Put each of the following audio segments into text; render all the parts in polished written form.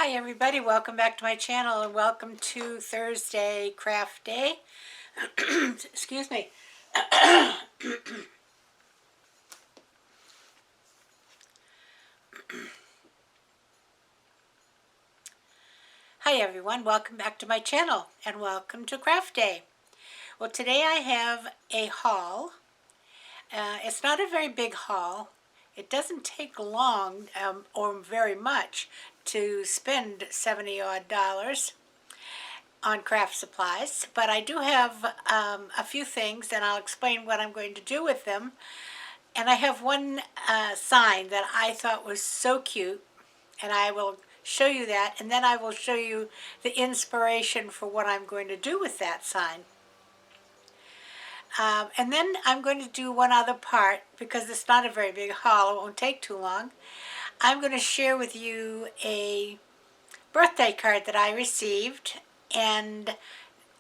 Hi everybody, welcome back to my channel and welcome to Thursday Craft Day. Excuse me. Hi everyone, welcome back to my channel and welcome to Craft Day. Well, today I have a haul. It's not a very big haul. It doesn't take long or very much to spend 70 odd dollars on craft supplies, but I do have a few things and I'll explain what I'm going to do with them. And I have one sign that I thought was so cute, and I will show you that, and then I will show you the inspiration for what I'm going to do with that sign. And then I'm going to do one other part, because it's not a very big haul, it won't take too long. I'm going to share with you a birthday card that I received, and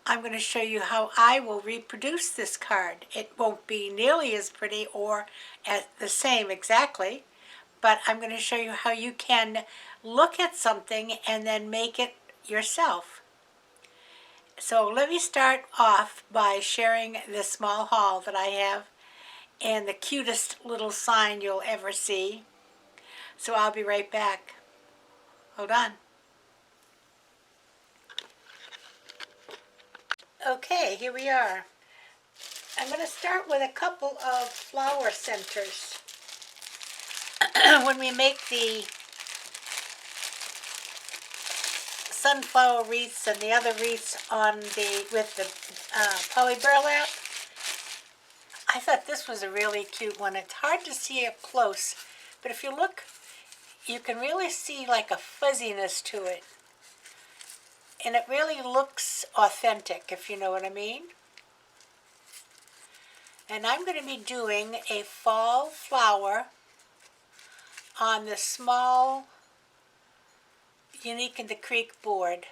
I'm going to show you how I will reproduce this card. It won't be nearly as pretty or as the same exactly, but I'm going to show you how you can look at something and then make it yourself. So let me start off by sharing this small haul that I have and the cutest little sign you'll ever see. So I'll be right back. Hold on. Okay, here we are. I'm going to start with a couple of flower centers. When we make the sunflower wreaths and the other wreaths on with the poly burlap, I thought this was a really cute one. It's hard to see up close, but if you look, you can really see like a fuzziness to it. And it really looks authentic, if you know what I mean. And I'm going to be doing a fall flower on the small Unique in the Creek board.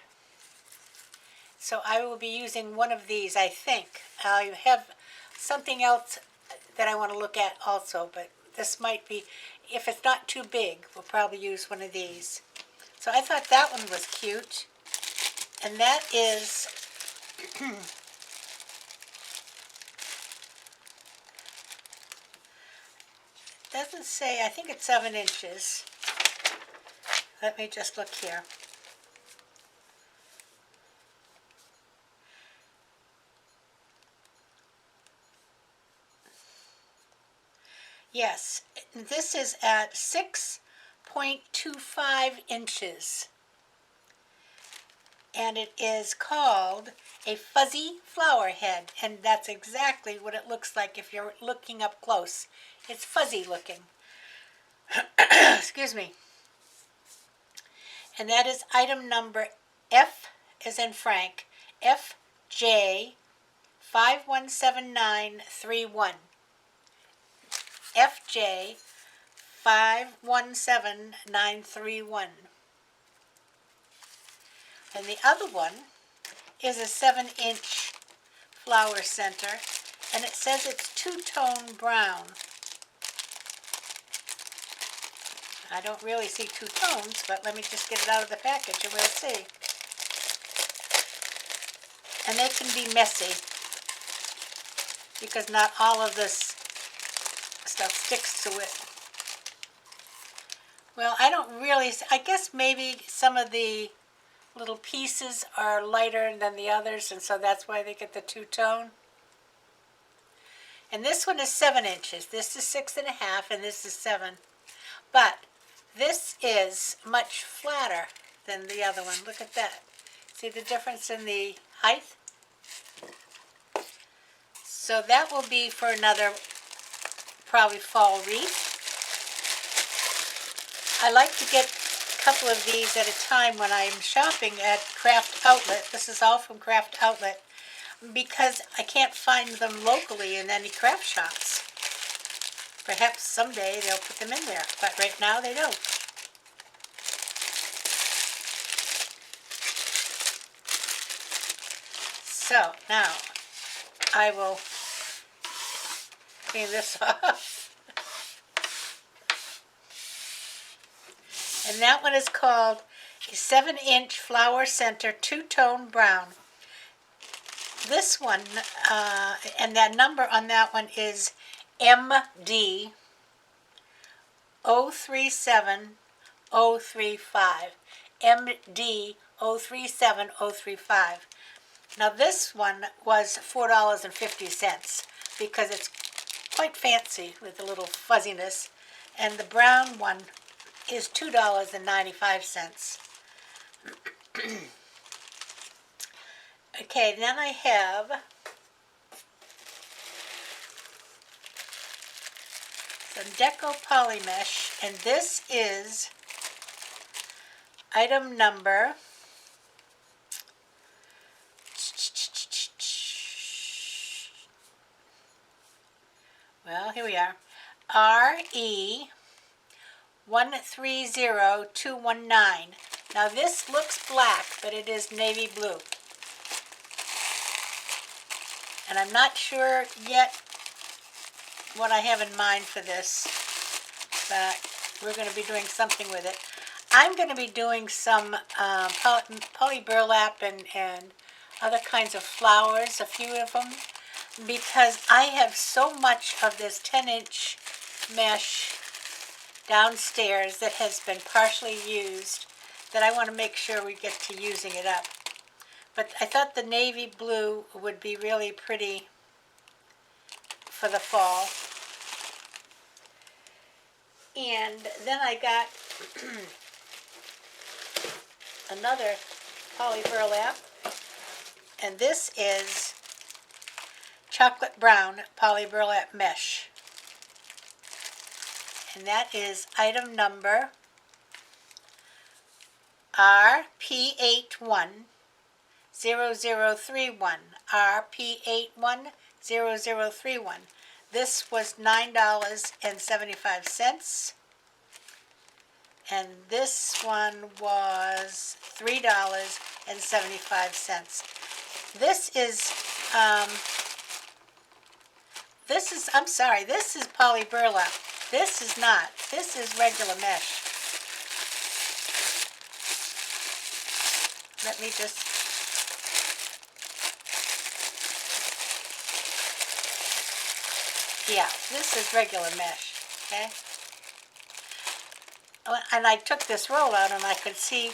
So I will be using one of these, I think. I have something else that I want to look at also, but this might be, if it's not too big, we'll probably use one of these. So I thought that one was cute. And that is doesn't say, I think it's 7 inches. Let me just look here. Yes, this is at 6.25 inches. And it is called a fuzzy flower head. And that's exactly what it looks like if you're looking up close. It's fuzzy looking. Excuse me. And that is item number F as in Frank, FJ 517931. FJ 517931. And the other one is a 7-inch flower center, and it says it's two-tone brown. I don't really see two tones, but let me just get it out of the package and we'll see. And they can be messy, because not all of this stuff sticks to it. Well, I don't really, I guess maybe some of the little pieces are lighter than the others, and so that's why they get the two-tone. And this one is 7 inches. This is 6.5, and this is 7. But this is much flatter than the other one. Look at that. See the difference in the height? So that will be for another probably fall wreath. I like to get a couple of these at a time when I'm shopping at Craft Outlet. This is all from Craft Outlet, because I can't find them locally in any craft shops. Perhaps someday they'll put them in there, but right now they don't. So now I will clean this off. And that one is called a 7-inch flower center two-tone brown. This one, and that number on that one is MD 037035. MD 037035. Now this one was $4.50 because it's quite fancy with a little fuzziness. And the brown one is $2.95. Okay, then I have some Deco Polymesh, and this is item number here we are, RE130219. Now this looks black, but it is navy blue. And I'm not sure yet what I have in mind for this, but we're going to be doing something with it. I'm going to be doing some poly burlap and other kinds of flowers, a few of them, because I have so much of this 10-inch mesh downstairs that has been partially used that I want to make sure we get to using it up. But I thought the navy blue would be really pretty for the fall. And then I got another poly burlap, and this is chocolate brown poly burlap mesh. And that is item number RP810031. RP810031. This was $9.75. And this one was $3.75. This is poly burlap. This is not. This is regular mesh. Let me just... Yeah, this is regular mesh, okay? And I took this roll out and I could see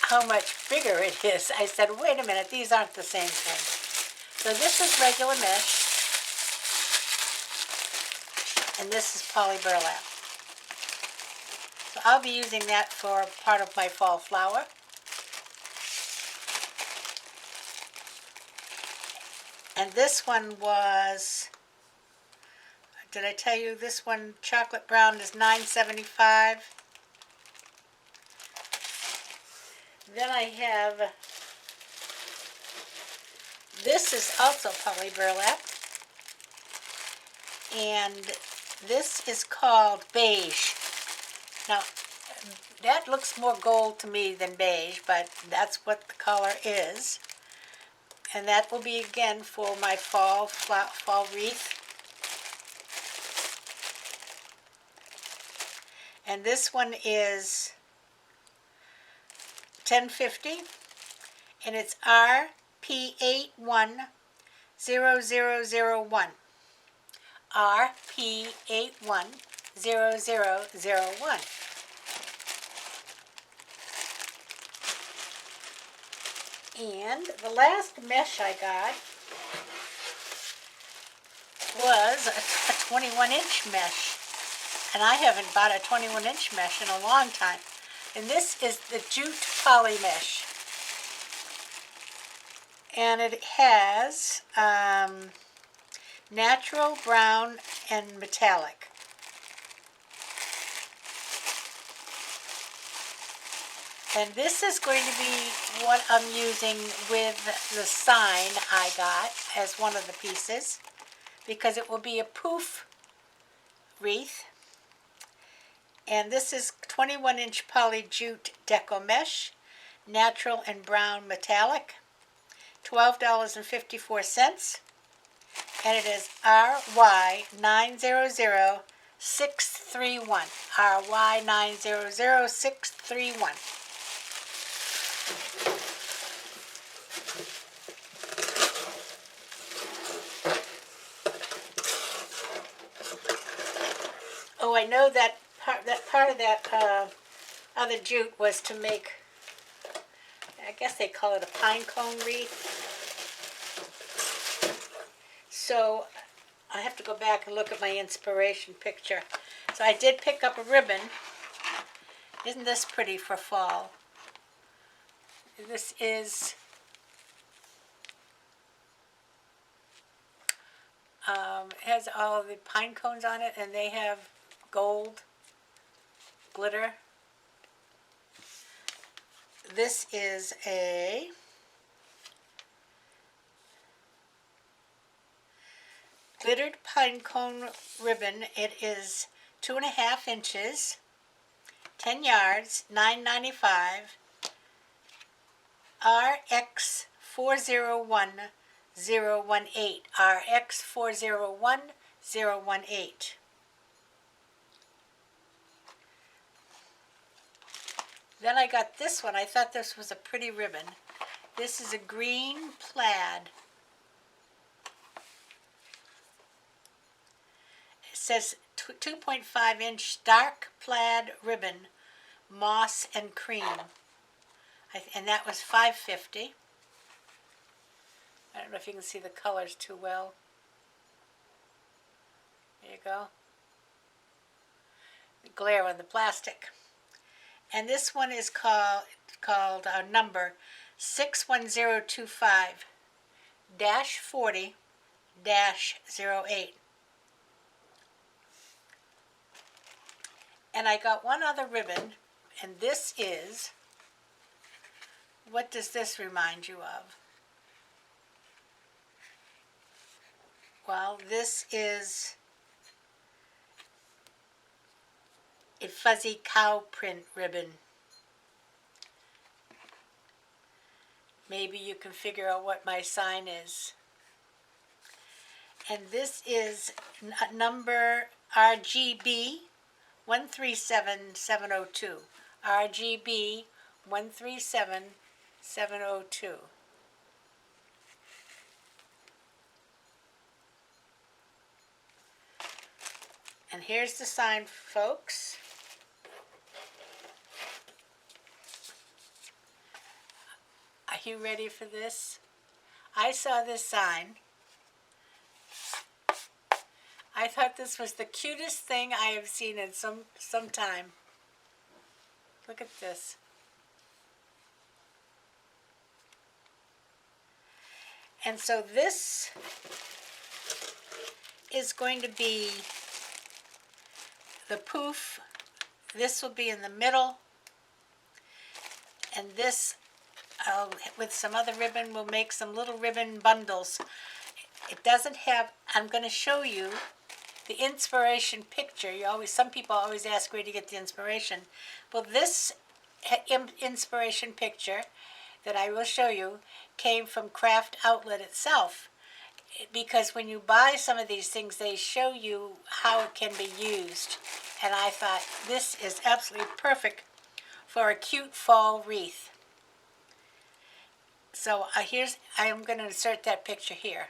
how much bigger it is. I said, wait a minute, these aren't the same thing. So this is regular mesh, and this is poly burlap. So I'll be using that for part of my fall flower. And this one was, did I tell you this one, chocolate brown, is $9.75. Then I have, this is also poly burlap, and this is called beige. Now, that looks more gold to me than beige, but that's what the color is. And that will be again for my fall wreath. And this one is $10.50, and it's RP810001. RP810001. And the last mesh I got was a 21-inch mesh. And I haven't bought a 21-inch mesh in a long time. And this is the jute poly mesh. And it has natural, brown, and metallic. And this is going to be what I'm using with the sign I got as one of the pieces, because it will be a poof wreath. And this is 21-inch poly jute deco mesh, natural and brown metallic, $12.54, and it is RY900631. RY900631. Oh, I know that part of that other jute was to make, I guess they call it a pine cone wreath. So I have to go back and look at my inspiration picture. So I did pick up a ribbon. Isn't this pretty for fall? This is has all the pine cones on it, and they have gold glitter. This is a glittered pine cone ribbon. It is 2.5 inches, 10 yards, $9.95. RX 401018. RX 401018. Then I got this one. I thought this was a pretty ribbon. This is a green plaid. It says 2.5 inch dark plaid ribbon, moss and cream. And that was $5.50. I don't know if you can see the colors too well. There you go. The glare on the plastic. And this one is called number 61025-40-08. And I got one other ribbon, and this is, what does this remind you of? Well, this is a fuzzy cow print ribbon. Maybe you can figure out what my sign is. And this is number RGB 137702. RGB 137702. And here's the sign, folks. Are you ready for this? I saw this sign. I thought this was the cutest thing I have seen in some time. Look at this. And so this is going to be the poof. This will be in the middle. And this, with some other ribbon, we'll make some little ribbon bundles. It doesn't have, I'm going to show you the inspiration picture. Some people always ask where to get the inspiration. Well, this inspiration picture that I will show you came from Craft Outlet itself, because when you buy some of these things, they show you how it can be used. And I thought this is absolutely perfect for a cute fall wreath. So I am going to insert that picture here.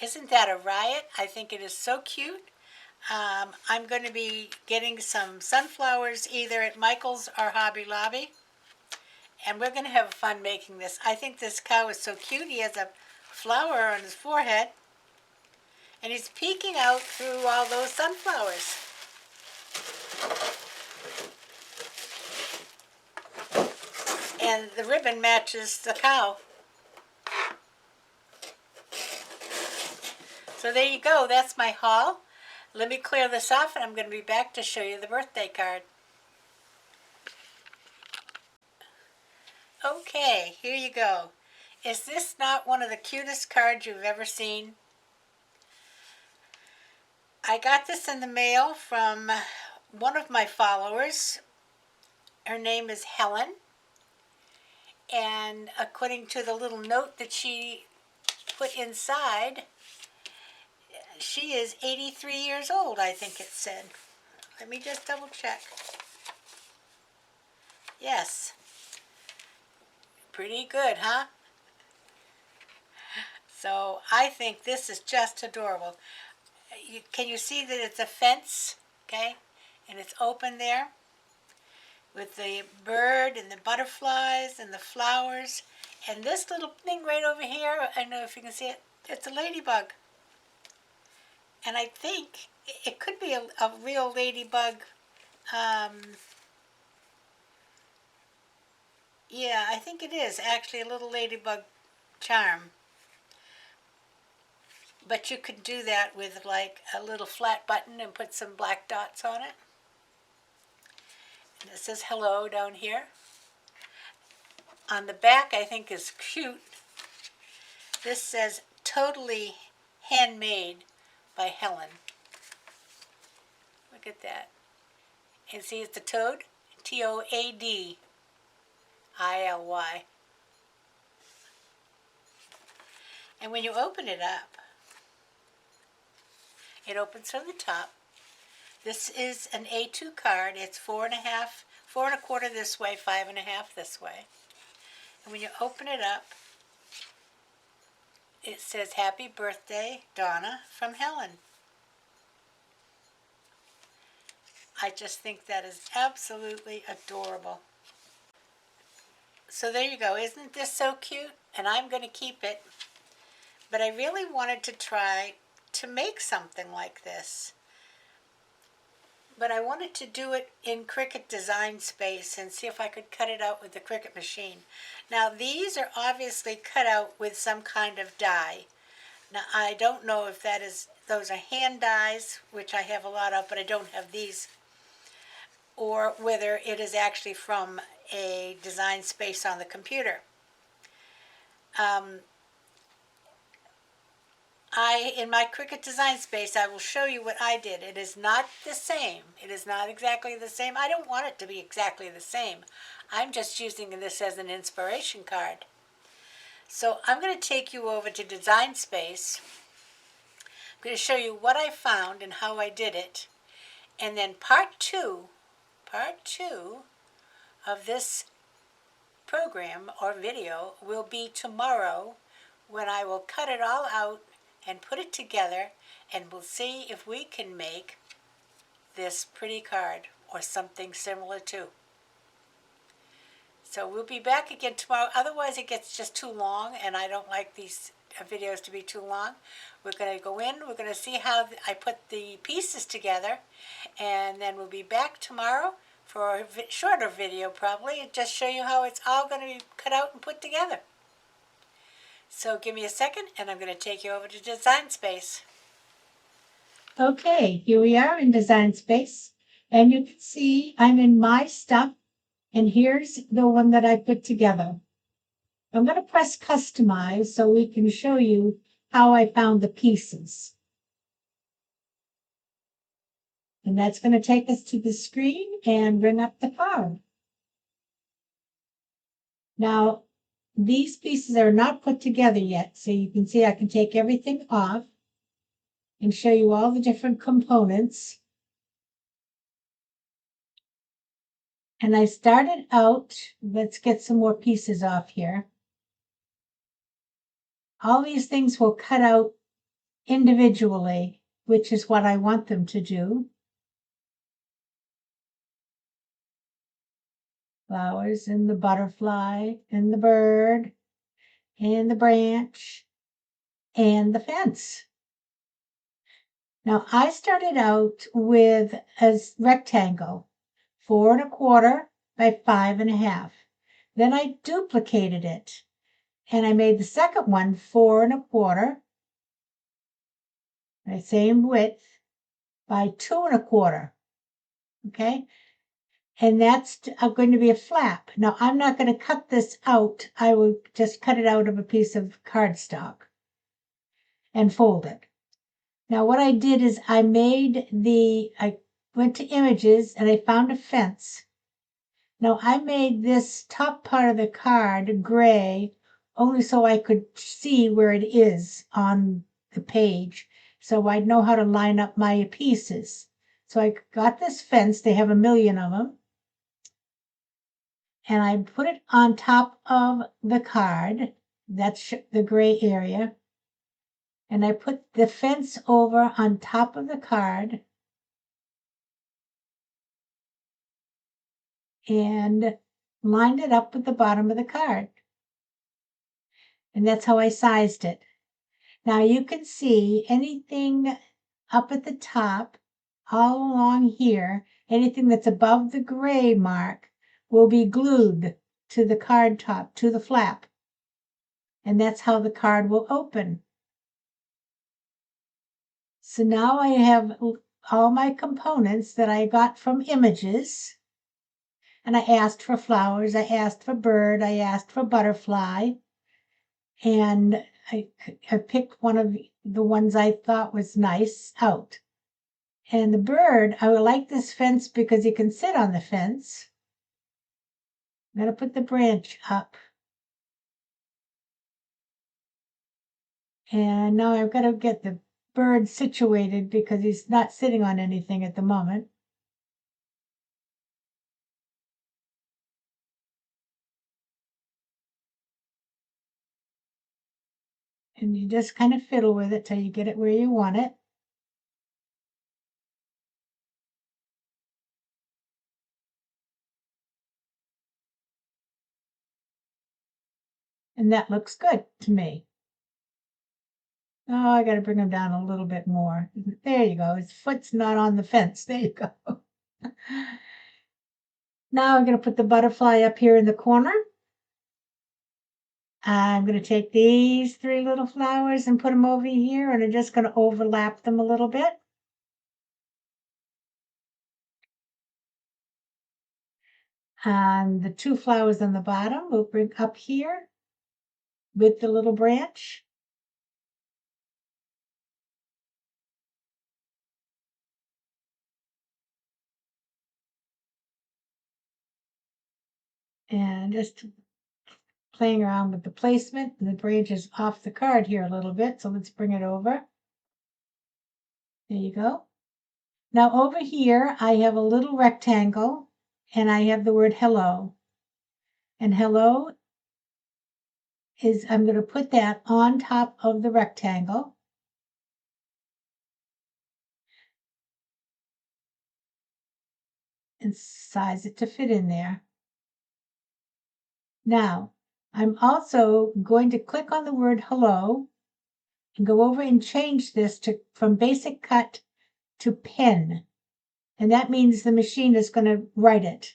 Isn't that a riot? I think it is so cute. I'm going to be getting some sunflowers either at Michael's or Hobby Lobby. And we're going to have fun making this. I think this cow is so cute. He has a flower on his forehead. And he's peeking out through all those sunflowers. And the ribbon matches the cow. So there you go. That's my haul. Let me clear this off, and I'm going to be back to show you the birthday card. Okay, here you go. Is this not one of the cutest cards you've ever seen? I got this in the mail from one of my followers. Her name is Helen. And according to the little note that she put inside, she is 83 years old, I think it said. Let me just double check. Yes. Pretty good, huh? So I think this is just adorable. Can you see that it's a fence, okay? And it's open there with the bird and the butterflies and the flowers. And this little thing right over here, I don't know if you can see it, it's a ladybug. And I think it could be a real ladybug. Yeah, I think it is actually a little ladybug charm. But you could do that with like a little flat button and put some black dots on it. And it says hello down here. On the back, I think is cute. This says totally handmade by Helen. Look at that. And see, it's a toad. Toadily. And when you open it up, it opens from the top. This is an A2 card. It's 4.5, 4.25 this way, 5.5 this way. And when you open it up, it says, "Happy birthday, Donna, from Helen." I just think that is absolutely adorable. So there you go. Isn't this so cute? And I'm going to keep it. But I really wanted to try to make something like this. But I wanted to do it in Cricut Design Space and see if I could cut it out with the Cricut machine. Now these are obviously cut out with some kind of die. Now I don't know if those are hand dies, which I have a lot of, but I don't have these, or whether it is actually from a Design Space on the computer. In my Cricut Design Space, I will show you what I did. It is not the same. It is not exactly the same. I don't want it to be exactly the same. I'm just using this as an inspiration card. So I'm going to take you over to Design Space. I'm going to show you what I found and how I did it. And then part two of this program or video will be tomorrow, when I will cut it all out and put it together, and we'll see if we can make this pretty card or something similar to. So we'll be back again tomorrow. Otherwise it gets just too long, and I don't like these videos to be too long. We're going to go in, we're going to see how I put the pieces together, and then we'll be back tomorrow for a shorter video probably, and just show you how it's all going to be cut out and put together. So give me a second, and I'm going to take you over to Design Space. Okay, here we are in Design Space, and you can see I'm in my stuff, and here's the one that I put together. I'm going to press Customize so we can show you how I found the pieces. And that's going to take us to the screen and bring up the card. Now, these pieces are not put together yet, so you can see I can take everything off and show you all the different components. And I started out, let's get some more pieces off here. All these things will cut out individually, which is what I want them to do. Flowers and the butterfly and the bird and the branch and the fence. Now I started out with a rectangle, 4.25 by 5.5. Then I duplicated it, and I made the second one 4.25, the same width, by 2.25. Okay, and that's going to be a flap. Now I'm not going to cut this out. I will just cut it out of a piece of cardstock and fold it. Now what I did is I went to images and I found a fence. Now I made this top part of the card gray only so I could see where it is on the page. so I'd know how to line up my pieces. So I got this fence, they have a million of them, and I put it on top of the card, that's the gray area, and I put the fence over on top of the card, and lined it up with the bottom of the card. And that's how I sized it. Now you can see anything up at the top, all along here, anything that's above the gray mark will be glued to the card top, to the flap. And that's how the card will open. So now I have all my components that I got from Images. And I asked for flowers, I asked for bird, I asked for butterfly. And I picked one of the ones I thought was nice out. And the bird, I would like this fence because you can sit on the fence. I'm going to put the branch up. And now I've got to get the bird situated because he's not sitting on anything at the moment. And you just kind of fiddle with it till you get it where you want it. And that looks good to me. Oh, I got to bring him down a little bit more. There you go. His foot's not on the fence. There you go. Now I'm going to put the butterfly up here in the corner. I'm going to take these 3 little flowers and put them over here, and I'm just going to overlap them a little bit. And the 2 flowers on the bottom we'll bring up here with the little branch. And just playing around with the placement, and the branch is off the card here a little bit, so let's bring it over. There you go. Now over here, I have a little rectangle, and I have the word hello. And hello is, I'm going to put that on top of the rectangle. And size it to fit in there. Now, I'm also going to click on the word hello and go over and change this to from basic cut to pen. And that means the machine is going to write it.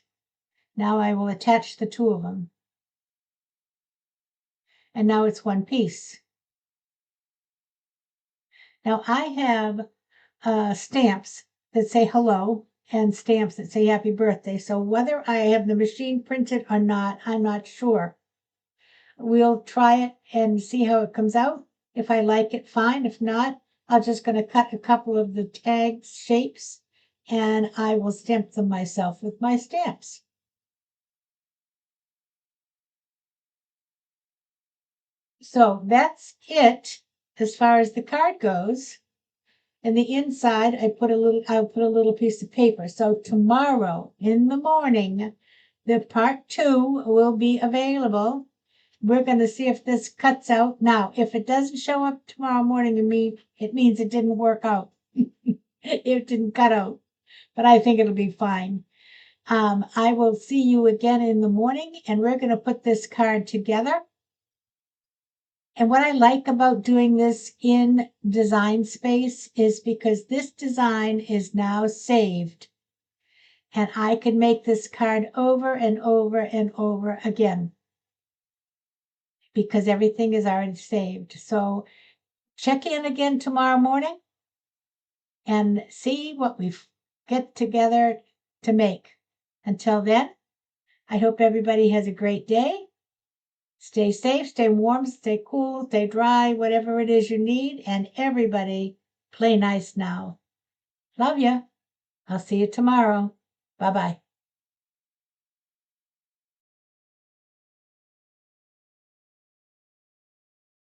Now I will attach the 2 of them. And now it's one piece. Now I have stamps that say hello and stamps that say happy birthday. So whether I have the machine printed or not, I'm not sure. We'll try it and see how it comes out. If I like it, fine. If not, I'm just going to cut a couple of the tag shapes and I will stamp them myself with my stamps. So that's it as far as the card goes. And the inside, I'll put a little piece of paper. So tomorrow in the morning, the part 2 will be available. We're going to see if this cuts out. Now, if it doesn't show up tomorrow morning, it means it didn't work out. It didn't cut out, but I think it'll be fine. I will see you again in the morning, and we're going to put this card together. And what I like about doing this in Design Space is because this design is now saved. And I can make this card over and over and over again because everything is already saved. So check in again tomorrow morning and see what we get together to make. Until then, I hope everybody has a great day. Stay safe, stay warm, stay cool, stay dry, whatever it is you need, and everybody play nice now. Love ya. I'll see you tomorrow. Bye-bye.